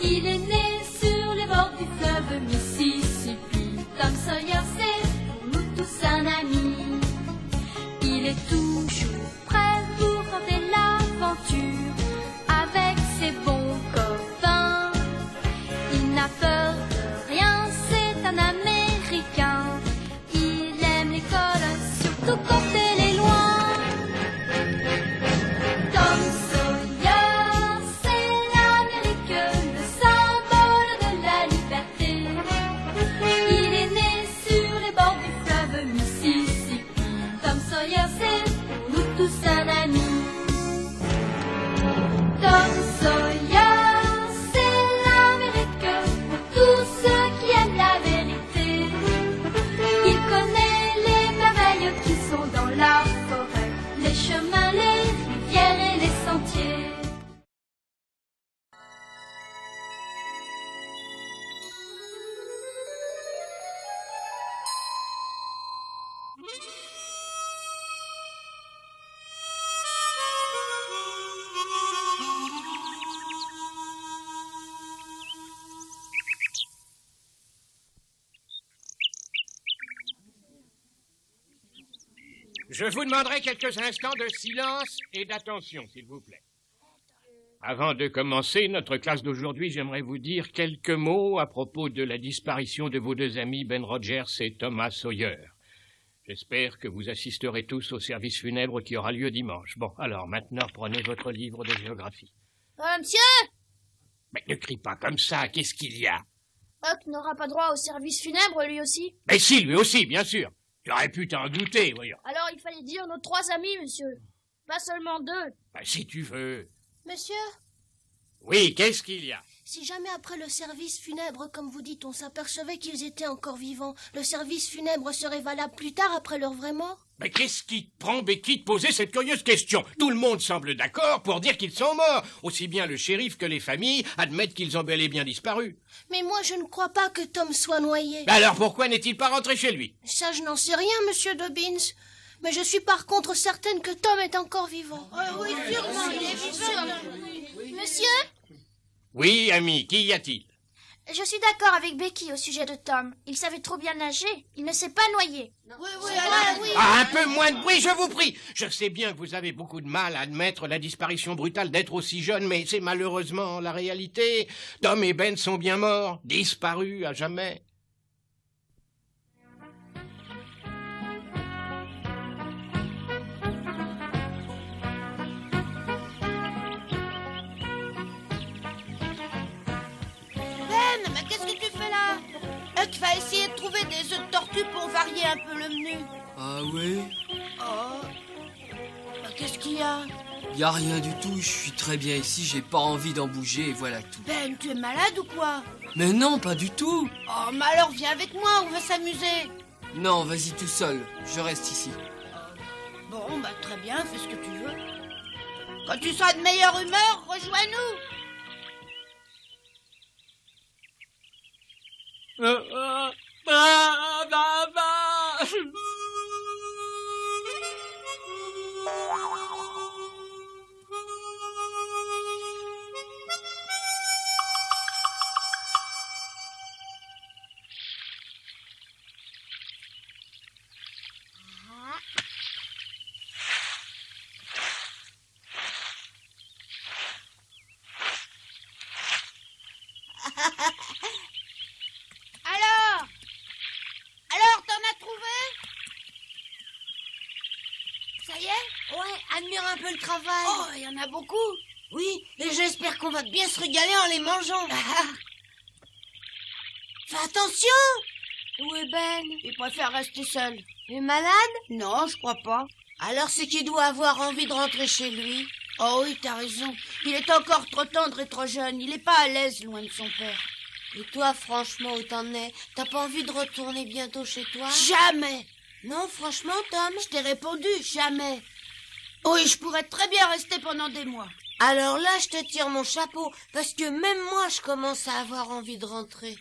Il est né sur les bords du fleuve Mississippi. Tom Sawyer, c'est pour nous tous un ami. Il est toujours prêt pour tenter l'aventure avec ses bons copains. Il n'a peur de rien, c'est un Américain. Il aime l'école, surtout quand elle est loin. Tom Sawyer, c'est l'Amérique, le symbole de la liberté. Il est né sur les bords du fleuve Mississippi. Tom Sawyer, c'est pour nous tous un ami. Tom Sawyer, c'est l'Amérique pour tous ceux qui aiment la vérité. Il connaît les merveilles qui sont dans la forêt, les chemins, les rivières et les sentiers. Je vous demanderai quelques instants de silence et d'attention, s'il vous plaît. Avant de commencer notre classe d'aujourd'hui, j'aimerais vous dire quelques mots à propos de la disparition de vos deux amis Ben Rogers et Thomas Sawyer. J'espère que vous assisterez tous au service funèbre qui aura lieu dimanche. Bon, alors maintenant, prenez votre livre de géographie. Monsieur! Mais ne crie pas comme ça, qu'est-ce qu'il y a? Huck n'aura pas droit au service funèbre, lui aussi. Mais si, lui aussi, bien sûr. Tu aurais pu t'en douter, voyons. Alors il fallait dire nos 3 amis, monsieur. Pas seulement 2. Ben, si tu veux. Monsieur, Oui, qu'est-ce qu'il y a? si jamais après le service funèbre, comme vous dites, on s'apercevait qu'ils étaient encore vivants, le service funèbre serait valable plus tard après leur vraie mort? Mais qu'est-ce qui te prend, Becky, de poser cette curieuse question? Tout le monde semble d'accord pour dire qu'ils sont morts. Aussi bien le shérif que les familles admettent qu'ils ont bel et bien disparu. Mais moi, je ne crois pas que Tom soit noyé. Alors pourquoi n'est-il pas rentré chez lui? Ça, je n'en sais rien, monsieur Dobbins. Mais je suis par contre certaine que Tom est encore vivant. Oui, sûrement, il est vivant. Monsieur, Oui, ami, qu'y a-t-il? je suis d'accord avec Becky au sujet de Tom. Il savait trop bien nager. Il ne s'est pas noyé. Oui. Ah, un peu moins de bruit, je vous prie. Je sais bien que vous avez beaucoup de mal à admettre la disparition brutale d'êtres aussi jeunes, mais c'est malheureusement la réalité. Tom et Ben sont bien morts, disparus à jamais. Ben, mais qu'est-ce que tu fais là? Huck va essayer de trouver des œufs de tortue pour varier un peu le menu. Ah ouais? Oh, qu'est-ce qu'il y a? Y a rien du tout, je suis très bien ici, j'ai pas envie d'en bouger et voilà tout. Ben, tu es malade ou quoi? Mais non, pas du tout. Oh, mais alors viens avec moi, on va s'amuser. Non, vas-y tout seul, je reste ici. Bon, bah très bien, fais ce que tu veux. Quand tu seras de meilleure humeur, rejoins-nous. Alors, t'en as trouvé? Ça y est? Ouais, admire un peu le travail. Oh, il y en a beaucoup. Oui, et j'espère qu'on va bien se régaler en les mangeant. Fais attention! Où est Ben? Il préfère rester seul. Il est malade? Non, je crois pas. Alors c'est qu'il doit avoir envie de rentrer chez lui. Oh oui, t'as raison. Il est encore trop tendre et trop jeune. Il est pas à l'aise loin de son père. Et toi, franchement, où t'en es? T'as pas envie de retourner bientôt chez toi? Jamais. Non, franchement, Tom? Je t'ai répondu, jamais. Oui, je pourrais très bien rester pendant des mois. Alors là, je te tire mon chapeau, parce que même moi, je commence à avoir envie de rentrer.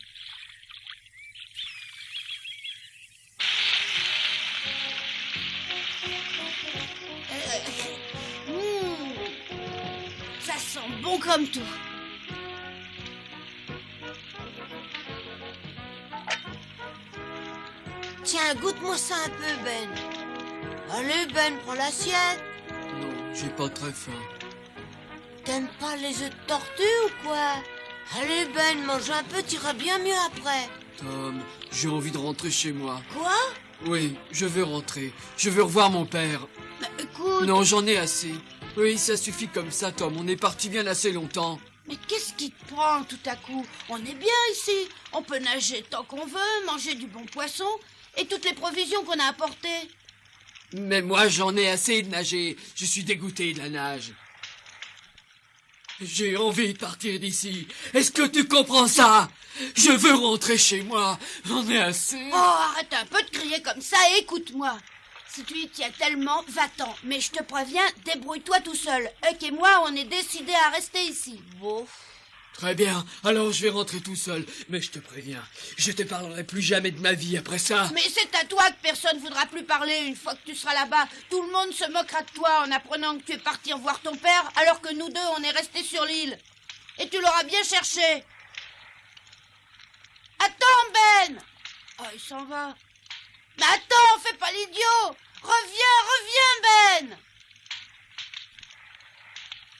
Ça sent bon comme tout. Tiens, goûte-moi ça un peu, Ben. Allez, Ben, prends l'assiette. Non, j'ai pas très faim. T'aimes pas les œufs de tortue ou quoi? Allez, Ben, mange un peu, t'iras bien mieux après. Tom, j'ai envie de rentrer chez moi. Quoi? Oui, je veux rentrer. Je veux revoir mon père. Bah, écoute... Non, j'en ai assez. Oui, ça suffit comme ça, Tom. On est parti bien assez longtemps. Mais qu'est-ce qui te prend tout à coup? On est bien ici. On peut nager tant qu'on veut, manger du bon poisson et toutes les provisions qu'on a apportées. Mais moi, j'en ai assez de nager. Je suis dégoûté de la nage. J'ai envie de partir d'ici. Est-ce que tu comprends ça? Je veux rentrer chez moi. J'en ai assez. Oh, arrête un peu de crier comme ça et écoute-moi. Si tu y tiens tellement, va-t'en. Mais je te préviens, débrouille-toi tout seul. Huck et moi, on est décidés à rester ici. Bon. Très bien, alors je vais rentrer tout seul. Mais je te préviens, je te parlerai plus jamais de ma vie après ça. Mais c'est à toi que personne voudra plus parler une fois que tu seras là-bas. Tout le monde se moquera de toi en apprenant que tu es parti voir ton père, alors que nous deux, on est restés sur l'île. Et tu l'auras bien cherché. Attends, Ben! Oh, il s'en va. Mais attends, fais pas l'idiot! Reviens, Ben!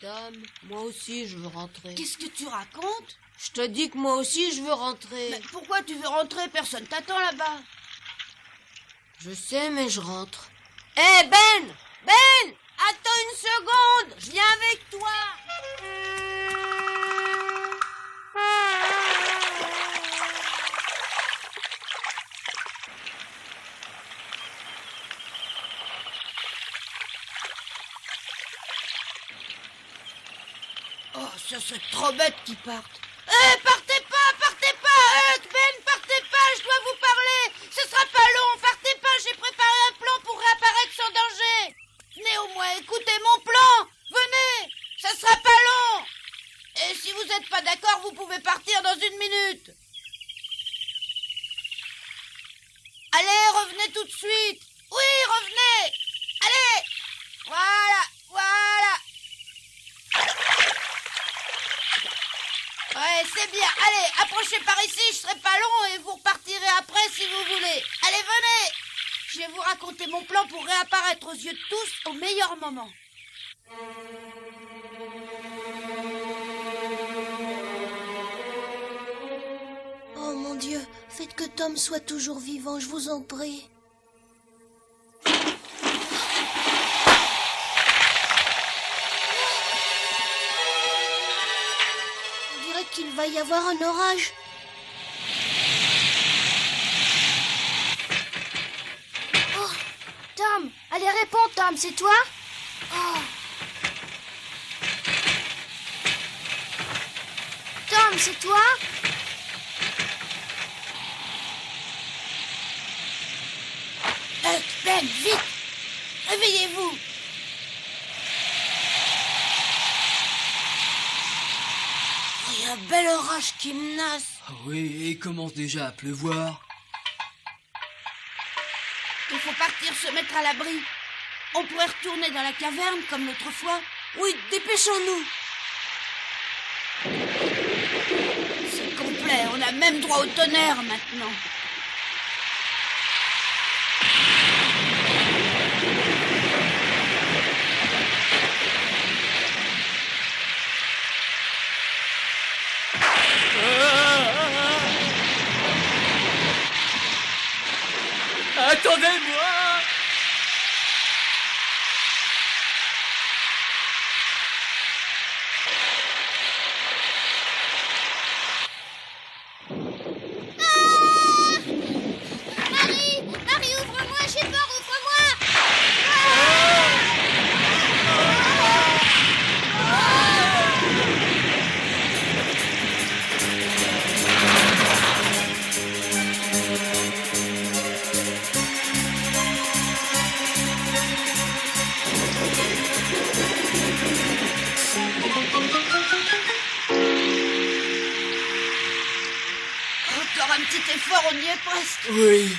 Tom, moi aussi je veux rentrer. Qu'est-ce que tu racontes? Je te dis que moi aussi je veux rentrer. Mais pourquoi tu veux rentrer? Personne t'attend là-bas. Je sais, mais je rentre. Hé, Ben! Ben! Attends une seconde! Je viens avec toi! Oh, ça serait trop bête qu'ils partent. Partez pas, Huck, Ben, partez pas, je dois vous parler. Ce sera pas long, partez pas, j'ai préparé un plan pour réapparaître sans danger. Venez au moins écoutez mon plan, venez, ça sera pas long. Et si vous êtes pas d'accord, vous pouvez partir dans 1 minute. Allez, revenez tout de suite. Oui, revenez. Allez, voilà. Ouais, c'est bien. Allez, approchez par ici, je serai pas long et vous repartirez après si vous voulez. Allez, venez. Je vais vous raconter mon plan pour réapparaître aux yeux de tous au meilleur moment. Oh mon Dieu, faites que Tom soit toujours vivant, je vous en prie. On dirait qu'il va y avoir un orage. Oh, Tom, allez, réponds, Tom, c'est toi? Oh. Tom, c'est toi? Ben, vite. Réveillez-vous. Oh, il y a un bel orage qui menace. Ah oui, et il commence déjà à pleuvoir. Il faut partir se mettre à l'abri. On pourrait retourner dans la caverne comme l'autre fois. Oui, dépêchons-nous. C'est complet, on a même droit au tonnerre maintenant. Attendez-moi! Marie, ouvre-moi, j'ai peur, ouvre-moi! Encore un petit effort, on y est presque. Oui.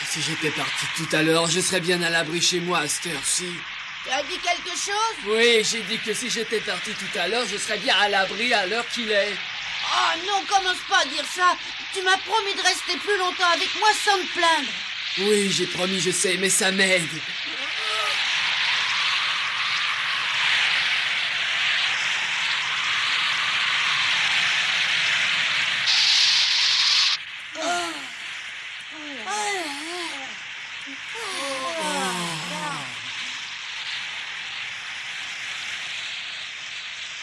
Si j'étais parti tout à l'heure, je serais bien à l'abri chez moi à cette heure-ci. Tu as dit quelque chose? Oui, j'ai dit que si j'étais parti tout à l'heure, je serais bien à l'abri à l'heure qu'il est. Oh non, commence pas à dire ça. Tu m'as promis de rester plus longtemps avec moi sans me plaindre. Oui, j'ai promis, je sais, mais ça m'aide.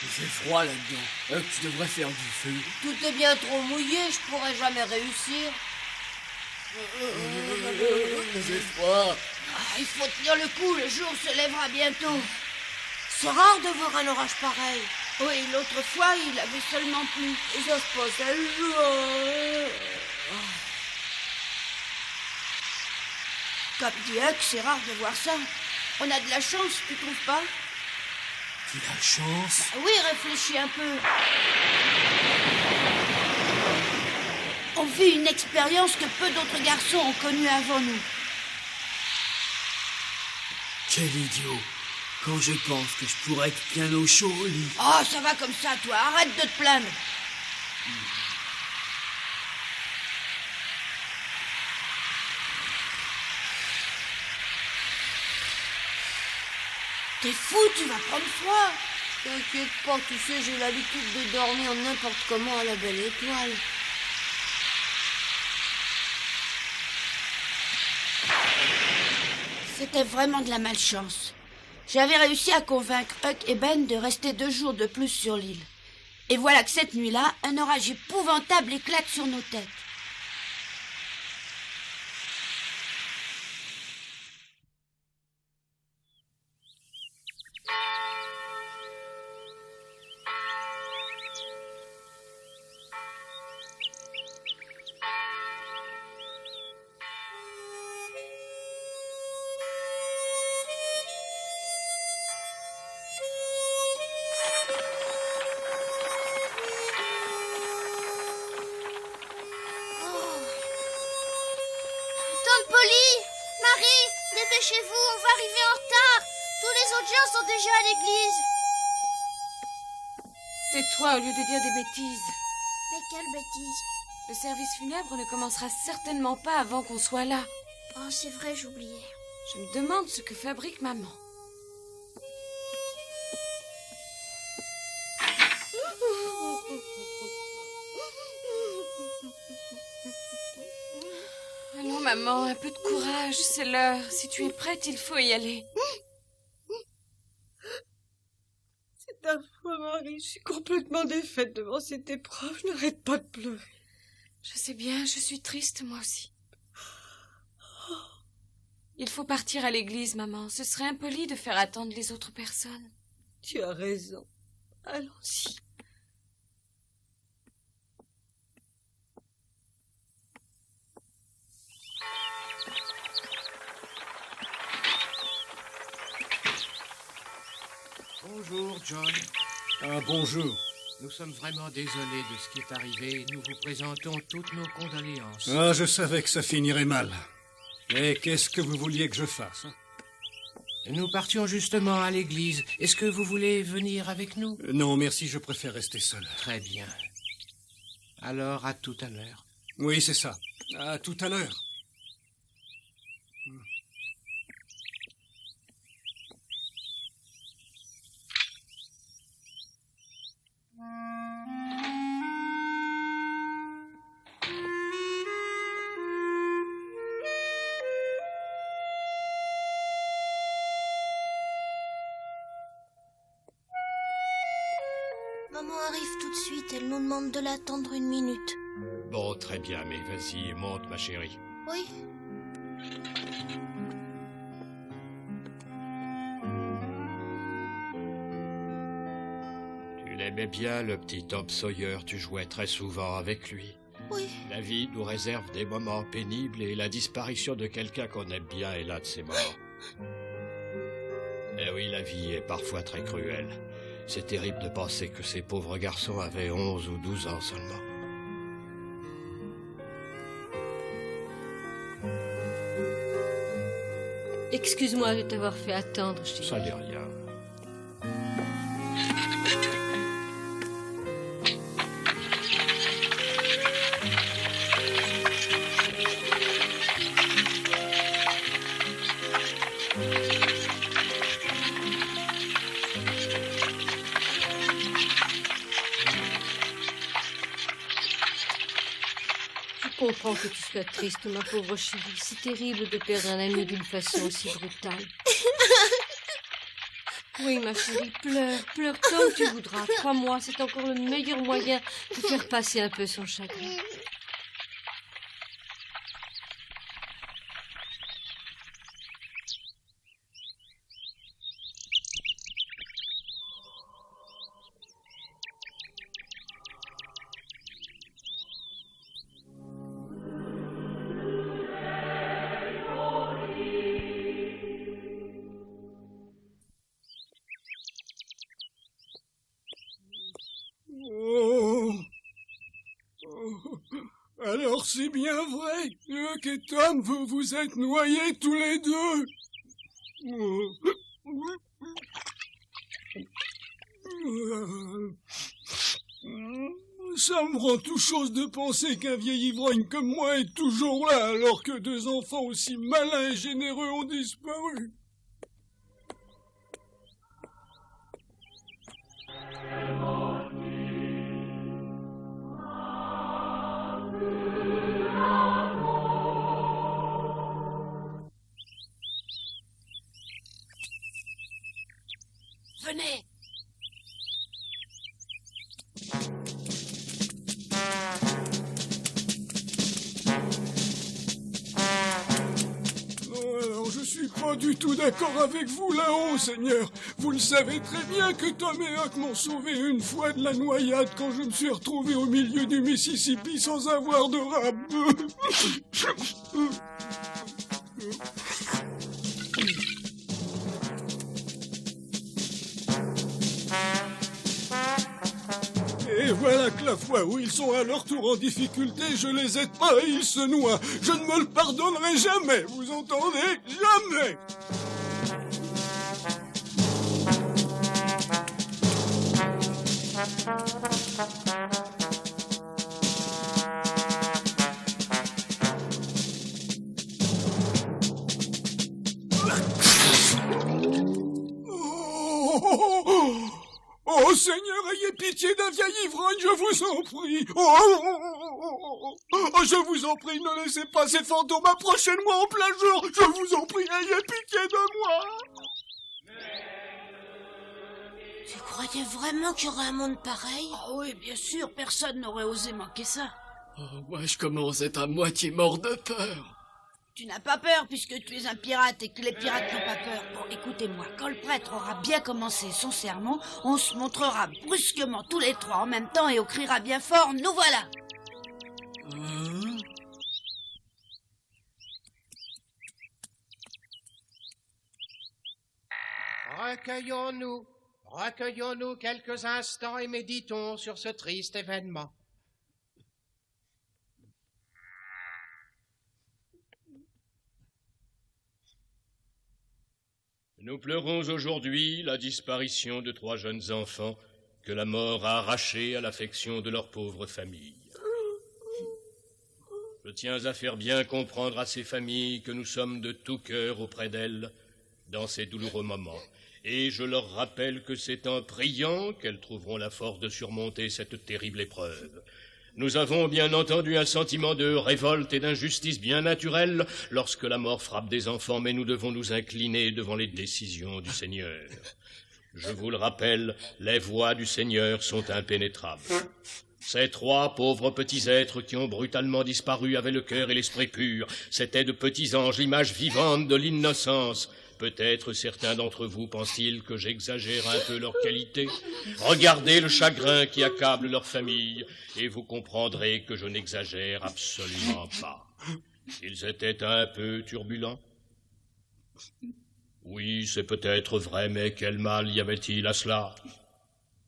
Il fait froid là-dedans. Tu devrais faire du feu. Tout est bien trop mouillé, je pourrais jamais réussir. C'est froid. Il faut tenir le coup, le jour se lèvera bientôt. C'est rare de voir un orage pareil. Oui, l'autre fois, il avait seulement plu. Et ça se passe un jour. Comme dit Huck, c'est rare de voir ça. On a de la chance, tu trouves pas? Tu as chance. Oui, réfléchis un peu. On vit une expérience que peu d'autres garçons ont connue avant nous. Quel idiot. Quand je pense que je pourrais être bien au chaud au lit. Oh, ça va comme ça, toi. Arrête de te plaindre. T'es fou, tu vas prendre froid. T'inquiète pas, tu sais, j'ai l'habitude de dormir n'importe comment à la belle étoile. C'était vraiment de la malchance. J'avais réussi à convaincre Huck et Ben de rester 2 jours de plus sur l'île. Et voilà que cette nuit-là, un orage épouvantable éclate sur nos têtes. Tante Polly, Marie, dépêchez-vous, on va arriver en retard. Tous les autres gens sont déjà à l'église. Tais-toi au lieu de dire des bêtises. Mais quelle bêtise. Le service funèbre ne commencera certainement pas avant qu'on soit là. Oh, c'est vrai, j'oubliais. Je me demande ce que fabrique maman. Allons, maman, un peu de courage, c'est l'heure. Si tu es prête, il faut y aller. C'est affreux, Marie. Je suis complètement défaite devant cette épreuve. Je n'arrête pas de pleurer. Je sais bien, je suis triste, moi aussi. Il faut partir à l'église, maman. Ce serait impoli de faire attendre les autres personnes. Tu as raison. Allons-y. Bonjour, John. Ah, bonjour. Nous sommes vraiment désolés de ce qui est arrivé. Nous vous présentons toutes nos condoléances. Ah, je savais que ça finirait mal. Mais qu'est-ce que vous vouliez que je fasse, hein? Nous partions justement à l'église. Est-ce que vous voulez venir avec nous? Non, merci, je préfère rester seul. Très bien. Alors, à tout à l'heure. Oui, c'est ça. À tout à l'heure. Maman arrive tout de suite, elle nous demande de l'attendre 1 minute. Bon, très bien, mais vas-y, monte, ma chérie. Oui. Tu l'aimais bien, le petit Tom Sawyer. Tu jouais très souvent avec lui. Oui. La vie nous réserve des moments pénibles et la disparition de quelqu'un qu'on aime bien est l'un de ces moments. Eh oui, la vie est parfois très cruelle. C'est terrible de penser que ces pauvres garçons avaient 11 ou 12 ans seulement. Excuse-moi de t'avoir fait attendre, chérie. Ça n'est rien. comprends que tu sois triste, ma pauvre chérie. C'est terrible de perdre un ami d'une façon aussi brutale. Oui, ma chérie, pleure, pleure comme tu voudras. Crois-moi, c'est encore le meilleur moyen de faire passer un peu son chagrin. Alors c'est bien vrai, Huck et Tom, vous vous êtes noyés tous les deux. Ça me rend tout chose de penser qu'un vieil ivrogne comme moi est toujours là, alors que deux enfants aussi malins et généreux ont disparu. Venez. Non, alors je suis pas du tout d'accord avec vous là-haut, Seigneur. Vous le savez très bien que Tom et Huck m'ont sauvé une fois de la noyade quand je me suis retrouvé au milieu du Mississippi sans avoir de rab. Et voilà que la fois où ils sont à leur tour en difficulté, je les aide pas et ils se noient. Je ne me le pardonnerai jamais, vous entendez? Jamais! Oh, Seigneur, ayez pitié d'un vieil ivrogne, je vous en prie. Oh, je vous en prie, ne laissez pas ces fantômes approcher de moi en plein jour. Je vous en prie, ayez pitié de moi. Tu croyais vraiment qu'il y aurait un monde pareil? Ah oui, bien sûr, personne n'aurait osé manquer ça. Oh, moi, je commence à être à moitié mort de peur. Tu n'as pas peur puisque tu es un pirate et que les pirates n'ont pas peur. Bon, écoutez-moi, quand le prêtre aura bien commencé son sermon, on se montrera brusquement tous les trois en même temps et on criera bien fort « Nous voilà !» Recueillons-nous quelques instants et méditons sur ce triste événement. Nous pleurons aujourd'hui la disparition de 3 jeunes enfants que la mort a arrachés à l'affection de leur pauvre famille. Je tiens à faire bien comprendre à ces familles que nous sommes de tout cœur auprès d'elles dans ces douloureux moments. Et je leur rappelle que c'est en priant qu'elles trouveront la force de surmonter cette terrible épreuve. Nous avons bien entendu un sentiment de révolte et d'injustice bien naturel lorsque la mort frappe des enfants, mais nous devons nous incliner devant les décisions du Seigneur. Je vous le rappelle, les voies du Seigneur sont impénétrables. Ces 3 pauvres petits êtres qui ont brutalement disparu avaient le cœur et l'esprit purs. C'étaient de petits anges, l'image vivante de l'innocence. Peut-être certains d'entre vous pensent-ils que j'exagère un peu leur qualité. Regardez le chagrin qui accable leur famille, et vous comprendrez que je n'exagère absolument pas. Ils étaient un peu turbulents. Oui, c'est peut-être vrai, mais quel mal y avait-il à cela?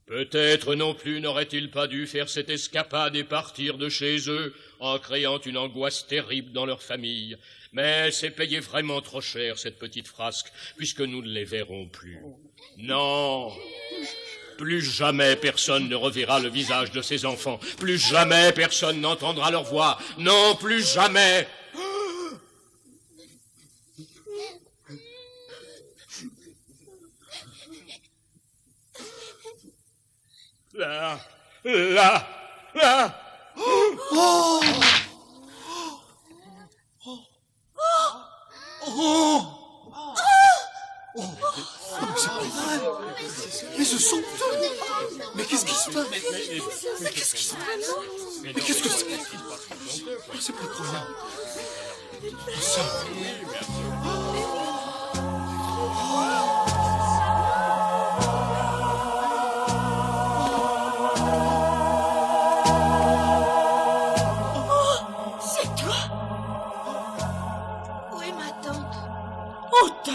Peut-être non plus n'auraient-ils pas dû faire cette escapade et partir de chez eux en créant une angoisse terrible dans leur famille. Mais c'est payer vraiment trop cher, cette petite frasque, puisque nous ne les verrons plus. Non, plus jamais personne ne reverra le visage de ces enfants. Plus jamais personne n'entendra leur voix. Non, plus jamais. Là. Oh! Oh, mais c'est pas vrai. Mais ce sont eux. Mais qu'est-ce qui se passe? Mais qu'est-ce qui se passe? Mais qu'est-ce que c'est? C'est pas incroyable. Ça.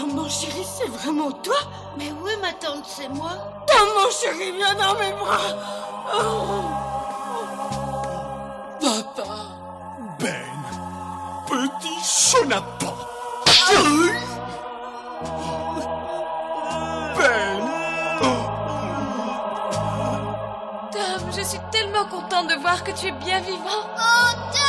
Mon chéri, c'est vraiment toi? Mais oui, ma tante, c'est moi. Tom, mon chéri, viens dans mes bras. Papa. Ben. Petit chenapan. Ben. Tom, je suis tellement contente de voir que tu es bien vivant. Oh, Tom!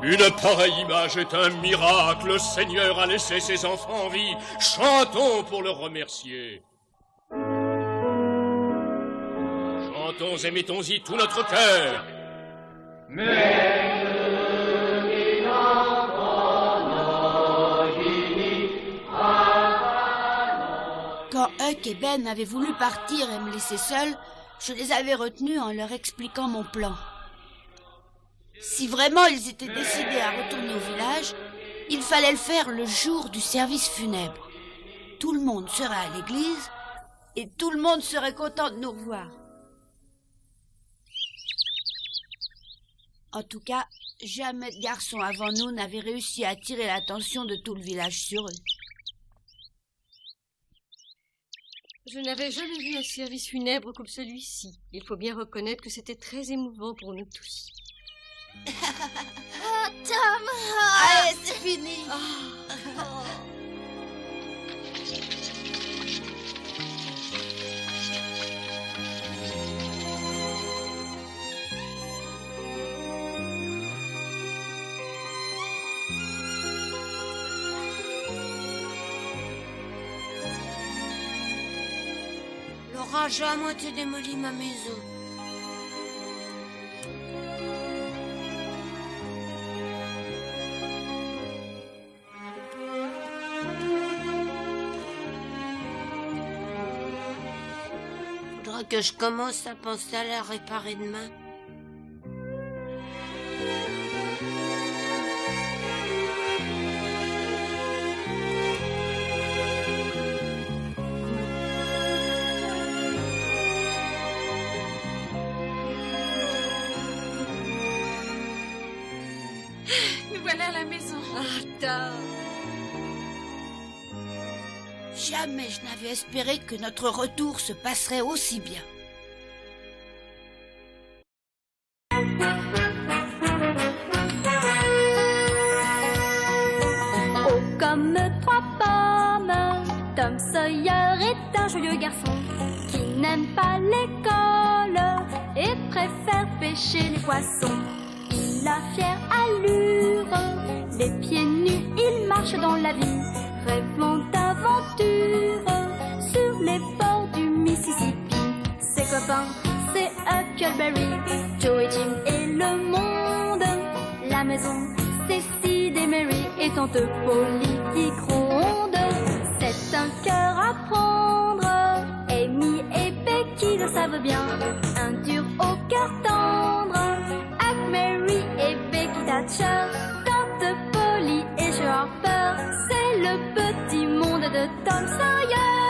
Une pareille image est un miracle. Le Seigneur a laissé ses enfants en vie. Chantons pour le remercier. Chantons et mettons-y tout notre cœur. Quand Huck et Ben avaient voulu partir et me laisser seule, je les avais retenus en leur expliquant mon plan. Si vraiment ils étaient décidés à retourner au village, il fallait le faire le jour du service funèbre. Tout le monde serait à l'église et tout le monde serait content de nous revoir. En tout cas, jamais de garçon avant nous n'avait réussi à attirer l'attention de tout le village sur eux. Je n'avais jamais vu un service funèbre comme celui-ci. Il faut bien reconnaître que c'était très émouvant pour nous tous. Oh, Tom! Allez, c'est fini! L'orage a à moitié démoli ma maison. Faudra que je commence à penser à la réparer demain. Nous voilà à la maison. Jamais je n'avais espéré que notre retour se passerait aussi bien. Oh, comme trois pommes, Tom Sawyer est un joyeux garçon qui n'aime pas l'école et préfère pêcher les poissons. Il a fière allure, les pieds nus, il marche dans la vie, rêvant d'aventure sur les bords du Mississippi. Ses copains, c'est Huckleberry, Joe et Jim et le monde. La maison, c'est Sid et Mary et tante Polly qui gronde. C'est un cœur à prendre, Amy et Becky le savent bien. Un dur au cœur tendre, Huck, Mary et Becky Thatcher. Tante Polly et Joe Harper, c'est le petit monde de Tom Sawyer.